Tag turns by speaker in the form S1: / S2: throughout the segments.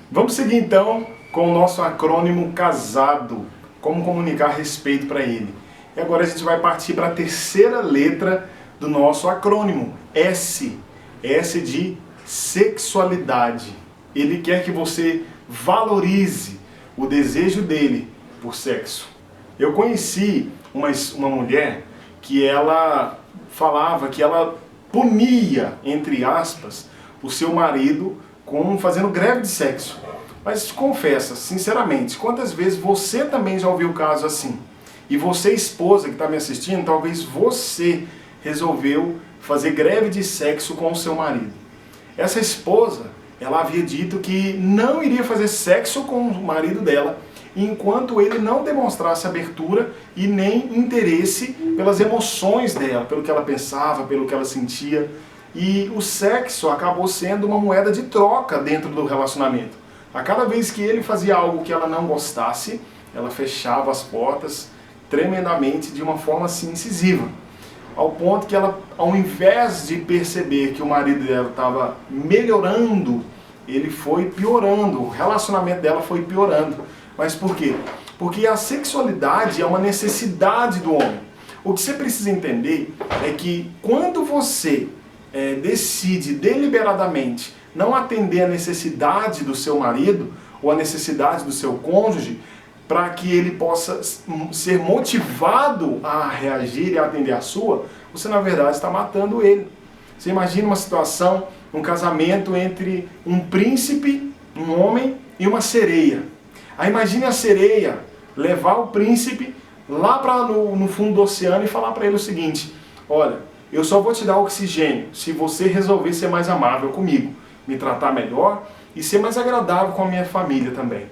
S1: Vamos seguir então com o nosso acrônimo CASADO, como comunicar respeito para ele. E agora a gente vai partir para a terceira letra do nosso acrônimo, S. S de sexualidade. Ele quer que você valorize o desejo dele por sexo. Eu conheci uma mulher que ela falava que ela punia, entre aspas, o seu marido fazendo greve de sexo. Mas confessa, sinceramente, quantas vezes você também já ouviu caso assim? E você, esposa que está me assistindo, talvez você resolveu fazer greve de sexo com o seu marido. Essa esposa, ela havia dito que não iria fazer sexo com o marido dela enquanto ele não demonstrasse abertura e nem interesse pelas emoções dela, pelo que ela pensava, pelo que ela sentia. E o sexo acabou sendo uma moeda de troca dentro do relacionamento. A cada vez que ele fazia algo que ela não gostasse, ela fechava as portas tremendamente, de uma forma assim incisiva. Ao ponto que ela, ao invés de perceber que o marido dela estava melhorando, ele foi piorando, o relacionamento dela foi piorando. Mas por quê? Porque a sexualidade é uma necessidade do homem. O que você precisa entender é que quando você decide deliberadamente não atender a necessidade do seu marido ou a necessidade do seu cônjuge, para que ele possa ser motivado a reagir e a atender a sua, você na verdade está matando ele. Você imagina uma situação, um casamento entre um príncipe, um homem e uma sereia. Aí imagine a sereia levar o príncipe lá no fundo do oceano e falar para ele o seguinte: olha, eu só vou te dar oxigênio se você resolver ser mais amável comigo, me tratar melhor e ser mais agradável com a minha família também.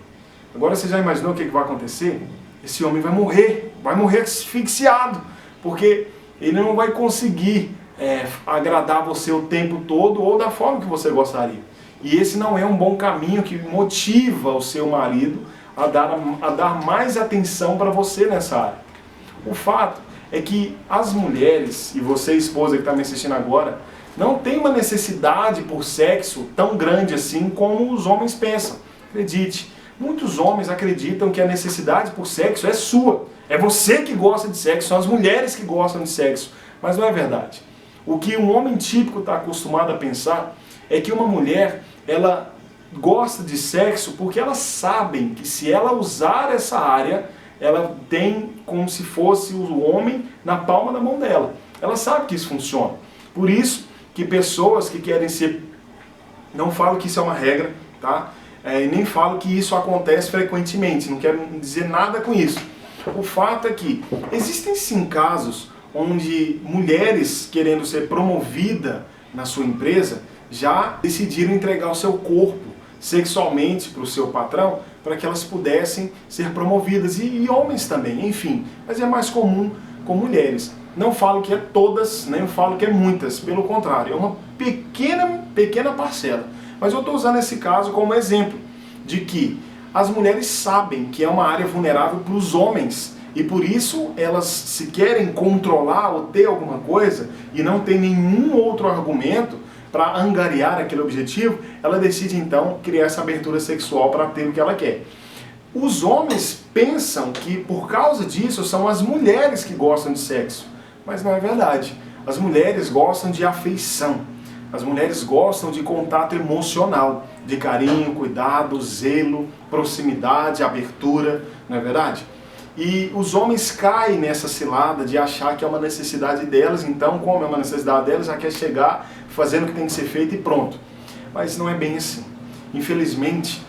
S1: Agora você já imaginou o que vai acontecer? Esse homem vai morrer asfixiado, porque ele não vai conseguir agradar você o tempo todo ou da forma que você gostaria. E esse não é um bom caminho que motiva o seu marido a dar mais atenção para você nessa área. O fato é que as mulheres, e você esposa que está me assistindo agora, não tem uma necessidade por sexo tão grande assim como os homens pensam. Acredite, muitos homens acreditam que a necessidade por sexo é sua. É você que gosta de sexo, são as mulheres que gostam de sexo. Mas não é verdade. O que um homem típico está acostumado a pensar é que uma mulher, ela gosta de sexo porque elas sabem que se ela usar essa área, ela tem como se fosse o homem na palma da mão dela. Ela sabe que isso funciona. Por isso que pessoas que querem ser... Não falo que isso é uma regra, tá? E nem falo que isso acontece frequentemente, não quero dizer nada com isso. O fato é que existem sim casos onde mulheres querendo ser promovida na sua empresa já decidiram entregar o seu corpo sexualmente para o seu patrão para que elas pudessem ser promovidas, e homens também, enfim, mas é mais comum com mulheres. Não falo que é todas, nem falo que é muitas, pelo contrário, é uma pequena parcela. Mas eu estou usando esse caso como exemplo de que as mulheres sabem que é uma área vulnerável para os homens e por isso elas, se querem controlar ou ter alguma coisa e não tem nenhum outro argumento para angariar aquele objetivo, ela decide então criar essa abertura sexual para ter o que ela quer. Os homens pensam que por causa disso são as mulheres que gostam de sexo, mas não é verdade. As mulheres gostam de afeição. As mulheres gostam de contato emocional, de carinho, cuidado, zelo, proximidade, abertura, não é verdade? E os homens caem nessa cilada de achar que é uma necessidade delas, então, como é uma necessidade delas, já quer chegar fazendo o que tem que ser feito e pronto. Mas não é bem assim. Infelizmente,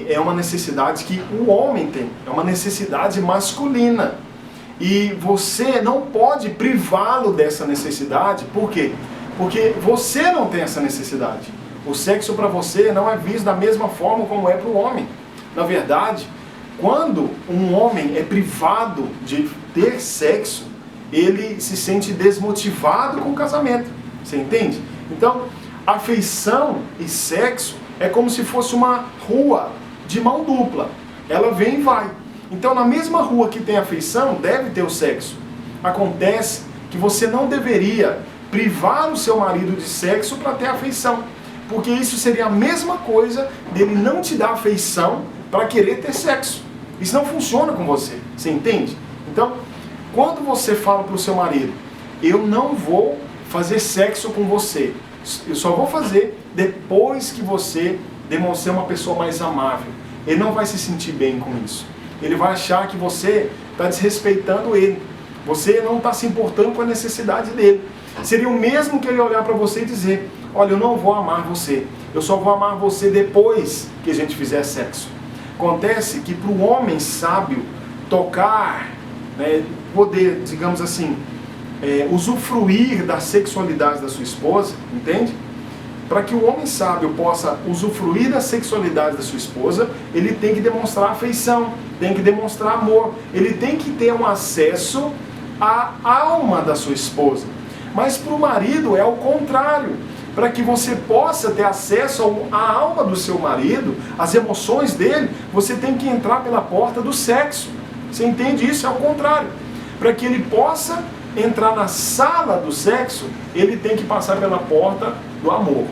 S1: é uma necessidade que o homem tem, é uma necessidade masculina. E você não pode privá-lo dessa necessidade, por quê? Porque você não tem essa necessidade. O sexo para você não é visto da mesma forma como é para o homem. Na verdade, quando um homem é privado de ter sexo, ele se sente desmotivado com o casamento. Você entende? Então, afeição e sexo é como se fosse uma rua de mão dupla. Ela vem e vai. Então, na mesma rua que tem afeição, deve ter o sexo. Acontece que você não deveria privar o seu marido de sexo para ter afeição. Porque isso seria a mesma coisa dele não te dar afeição para querer ter sexo. Isso não funciona com você. Você entende? Então, quando você fala para o seu marido, eu não vou fazer sexo com você, eu só vou fazer depois que você demonstrar uma pessoa mais amável. Ele não vai se sentir bem com isso. Ele vai achar que você está desrespeitando ele. Você não está se importando com a necessidade dele. Seria o mesmo que ele olhar para você e dizer, olha, eu não vou amar você. Eu só vou amar você depois que a gente fizer sexo. Acontece que para o homem sábio tocar, poder, digamos assim, usufruir da sexualidade da sua esposa, entende? Para que o homem sábio possa usufruir da sexualidade da sua esposa, ele tem que demonstrar afeição, tem que demonstrar amor, ele tem que ter um acesso à alma da sua esposa. Mas para o marido é o contrário. Para que você possa ter acesso à alma do seu marido, às emoções dele, você tem que entrar pela porta do sexo. Você entende isso? É o contrário. Para que ele possa entrar na sala do sexo, ele tem que passar pela porta do amor,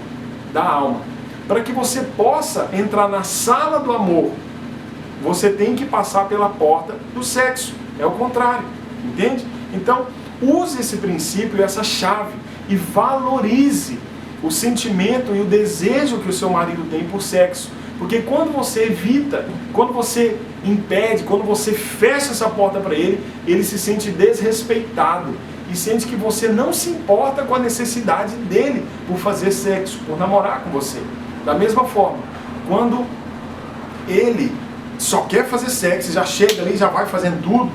S1: da alma. Para que você possa entrar na sala do amor, você tem que passar pela porta do sexo. É o contrário. Entende? Então, use esse princípio e essa chave e valorize o sentimento e o desejo que o seu marido tem por sexo. Porque quando você evita, quando você impede, quando você fecha essa porta para ele, ele se sente desrespeitado e sente que você não se importa com a necessidade dele por fazer sexo, por namorar com você. Da mesma forma, quando ele só quer fazer sexo, já chega ali, já vai fazendo tudo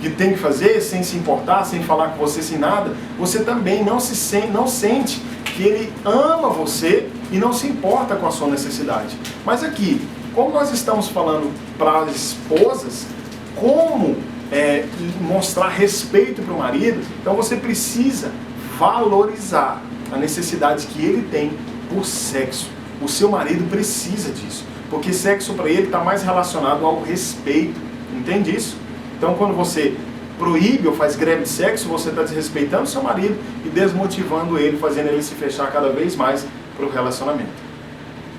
S1: que tem que fazer, sem se importar, sem falar com você, sem nada, você também não sente que ele ama você e não se importa com a sua necessidade. Mas aqui, como nós estamos falando para as esposas, como mostrar respeito para o marido, então você precisa valorizar a necessidade que ele tem por sexo. O seu marido precisa disso, porque sexo para ele está mais relacionado ao respeito. Entende isso? Então, quando você proíbe ou faz greve de sexo, você está desrespeitando seu marido e desmotivando ele, fazendo ele se fechar cada vez mais para o relacionamento.